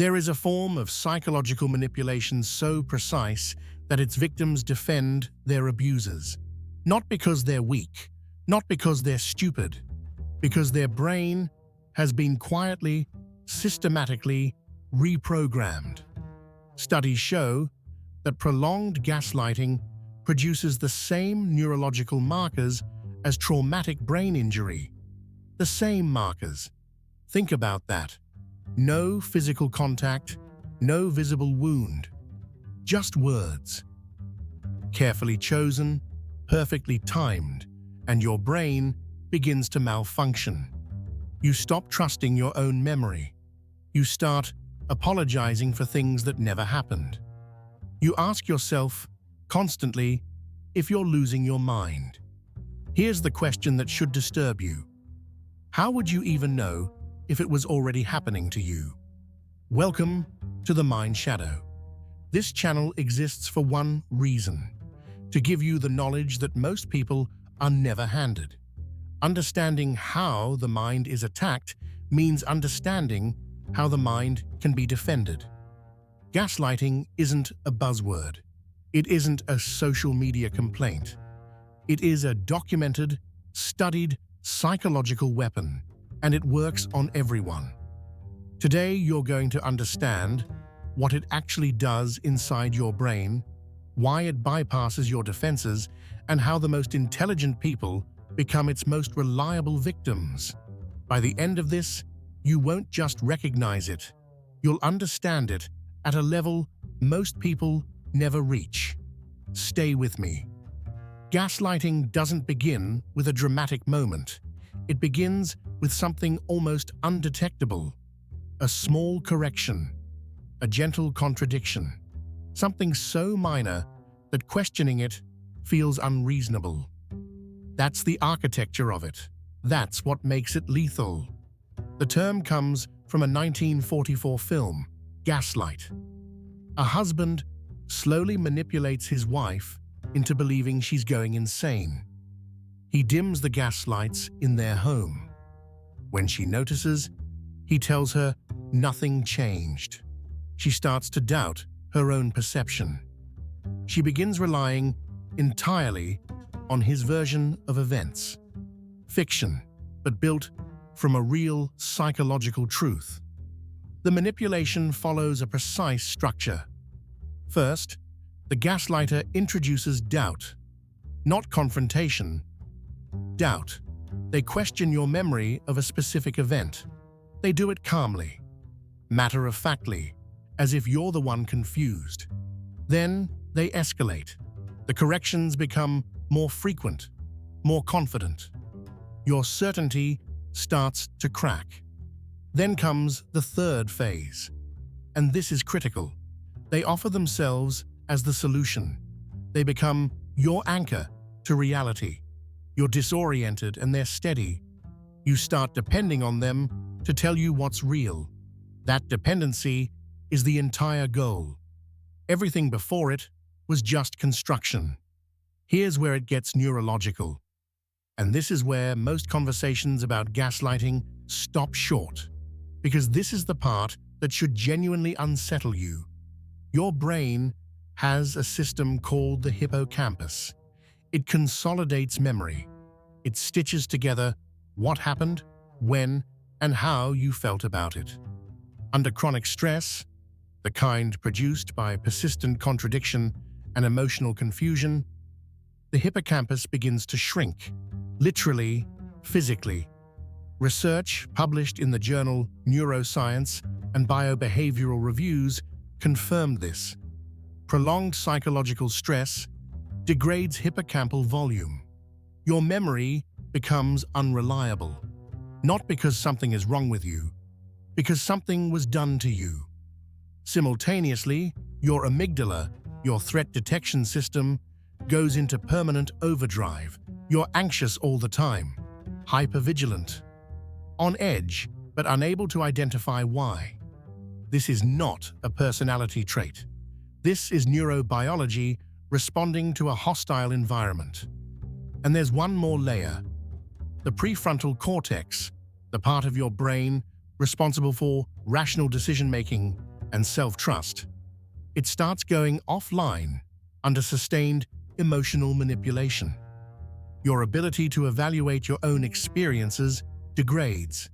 There is a form of psychological manipulation so precise that its victims defend their abusers. Not because they're weak, not because they're stupid, because their brain has been quietly, systematically reprogrammed. Studies show that prolonged gaslighting produces the same neurological markers as traumatic brain injury. The same markers. Think about that. No physical contact, no visible wound. Just words. Carefully chosen, perfectly timed, and your brain begins to malfunction. You stop trusting your own memory. You start apologizing for things that never happened. You ask yourself constantly if you're losing your mind. Here's the question that should disturb you. How would you even know if it was already happening to you? Welcome to TheMindShadow. This channel exists for one reason: to give you the knowledge that most people are never handed. Understanding how the mind is attacked means understanding how the mind can be defended. Gaslighting isn't a buzzword. It isn't a social media complaint. It is a documented, studied psychological weapon, and it works on everyone. Today, you're going to understand what it actually does inside your brain, why it bypasses your defenses, and how the most intelligent people become its most reliable victims. By the end of this, you won't just recognize it, you'll understand it at a level most people never reach. Stay with me. Gaslighting doesn't begin with a dramatic moment. It begins with something almost undetectable. A small correction, a gentle contradiction, something so minor that questioning it feels unreasonable. That's the architecture of it. That's what makes it lethal. The term comes from a 1944 film, Gaslight. A husband slowly manipulates his wife into believing she's going insane. He dims the gas lights in their home. When she notices, he tells her nothing changed. She starts to doubt her own perception. She begins relying entirely on his version of events. Fiction, but built from a real psychological truth. The manipulation follows a precise structure. First, the gaslighter introduces doubt, not confrontation. Doubt. They question your memory of a specific event. They do it calmly, matter-of-factly, as if you're the one confused. Then they escalate. The corrections become more frequent, more confident. Your certainty starts to crack. Then comes the third phase, and this is critical. They offer themselves as the solution. They become your anchor to reality. You're disoriented and they're steady. You start depending on them to tell you what's real. That dependency is the entire goal. Everything before it was just construction. Here's where it gets neurological. And this is where most conversations about gaslighting stop short. Because this is the part that should genuinely unsettle you. Your brain has a system called the hippocampus. It consolidates memory. It stitches together what happened, when, and how you felt about it. Under chronic stress, the kind produced by persistent contradiction and emotional confusion, the hippocampus begins to shrink, literally, physically. Research published in the journal Neuroscience and Biobehavioral Reviews confirmed this. Prolonged psychological stress degrades hippocampal volume. Your memory becomes unreliable, not because something is wrong with you, because something was done to you. Simultaneously, your amygdala, your threat detection system, goes into permanent overdrive. You're anxious all the time, hypervigilant, on edge, but unable to identify why. This is not a personality trait. This is neurobiology responding to a hostile environment. And there's one more layer. The prefrontal cortex, the part of your brain responsible for rational decision-making, and self-trust. It starts going offline under sustained emotional manipulation. Your ability to evaluate your own experiences degrades.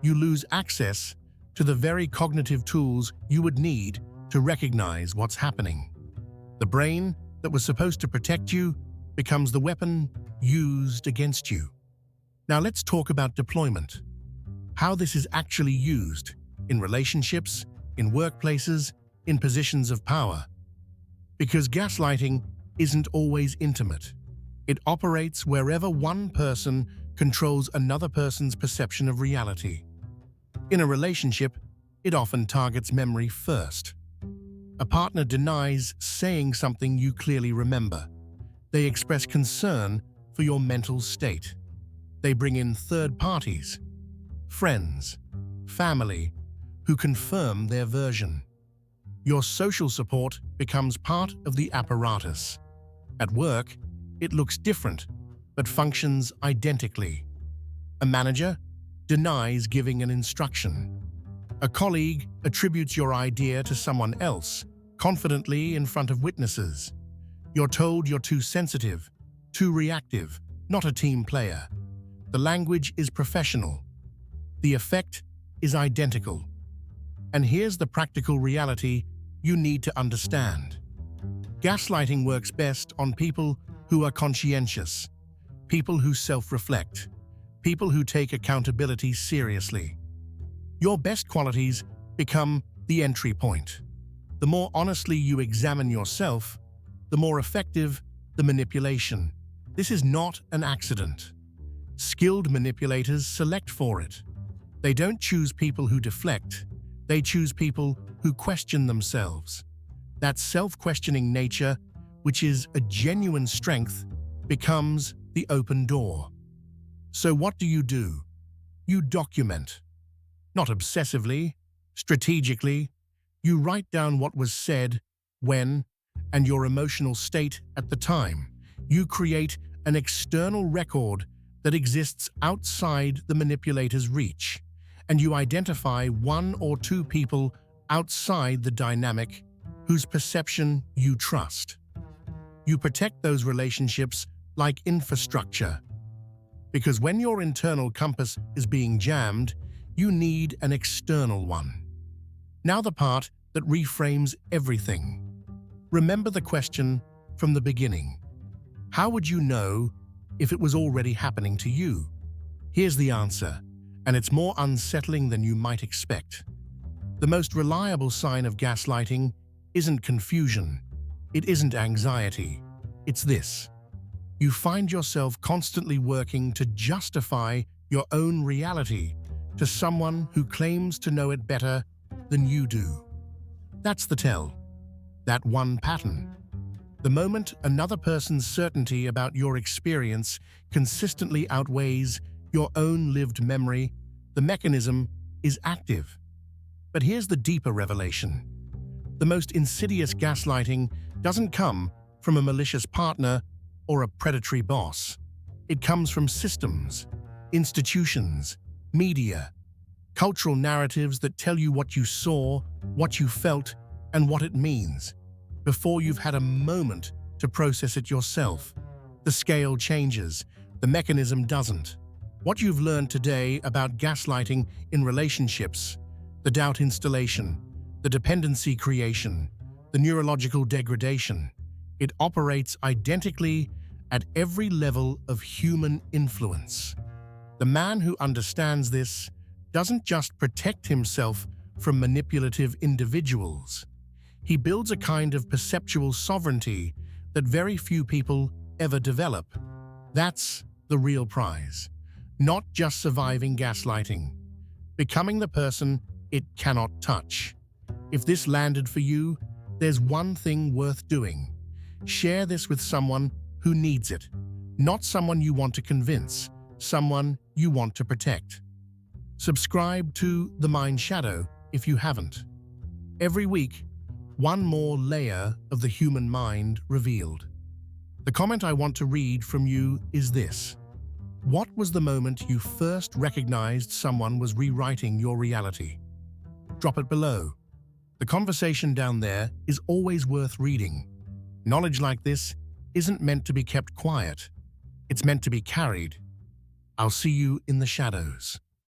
You lose access to the very cognitive tools you would need to recognize what's happening. The brain that was supposed to protect you becomes the weapon used against you. Now let's talk about deployment. How this is actually used in relationships, in workplaces, in positions of power. Because gaslighting isn't always intimate. It operates wherever one person controls another person's perception of reality. In a relationship, it often targets memory first. A partner denies saying something you clearly remember. They express concern for your mental state. They bring in third parties, friends, family, who confirm their version. Your social support becomes part of the apparatus. At work, it looks different, but functions identically. A manager denies giving an instruction. A colleague attributes your idea to someone else, confidently in front of witnesses. You're told you're too sensitive, too reactive, not a team player. The language is professional. The effect is identical. And here's the practical reality you need to understand. Gaslighting works best on people who are conscientious, people who self-reflect, people who take accountability seriously. Your best qualities become the entry point. The more honestly you examine yourself, the more effective the manipulation. This is not an accident. Skilled manipulators select for it. They don't choose people who deflect. They choose people who question themselves. That self-questioning nature, which is a genuine strength, becomes the open door. So what do? You document. Not obsessively, strategically. You write down what was said, when, and your emotional state at the time. You create an external record that exists outside the manipulator's reach, and you identify one or two people outside the dynamic whose perception you trust. You protect those relationships like infrastructure, because when your internal compass is being jammed, you need an external one. Now the part that reframes everything. Remember the question from the beginning. How would you know if it was already happening to you? Here's the answer, and it's more unsettling than you might expect. The most reliable sign of gaslighting isn't confusion. It isn't anxiety. It's this. You find yourself constantly working to justify your own reality to someone who claims to know it better than you do. That's the tell. That one pattern. The moment another person's certainty about your experience consistently outweighs your own lived memory, the mechanism is active. But here's the deeper revelation. The most insidious gaslighting doesn't come from a malicious partner or a predatory boss. It comes from systems, institutions, media, cultural narratives that tell you what you saw, what you felt, and what it means, before you've had a moment to process it yourself. The scale changes, the mechanism doesn't. What you've learned today about gaslighting in relationships, the doubt installation, the dependency creation, the neurological degradation, it operates identically at every level of human influence. The man who understands this doesn't just protect himself from manipulative individuals. He builds a kind of perceptual sovereignty that very few people ever develop. That's the real prize. Not just surviving gaslighting, becoming the person it cannot touch. If this landed for you, there's one thing worth doing. Share this with someone who needs it, not someone you want to convince, someone you want to protect. Subscribe to TheMindShadow if you haven't. Every week, one more layer of the human mind revealed. The comment I want to read from you is this. What was the moment you first recognized someone was rewriting your reality? Drop it below. The conversation down there is always worth reading. Knowledge like this isn't meant to be kept quiet. It's meant to be carried. I'll see you in the shadows.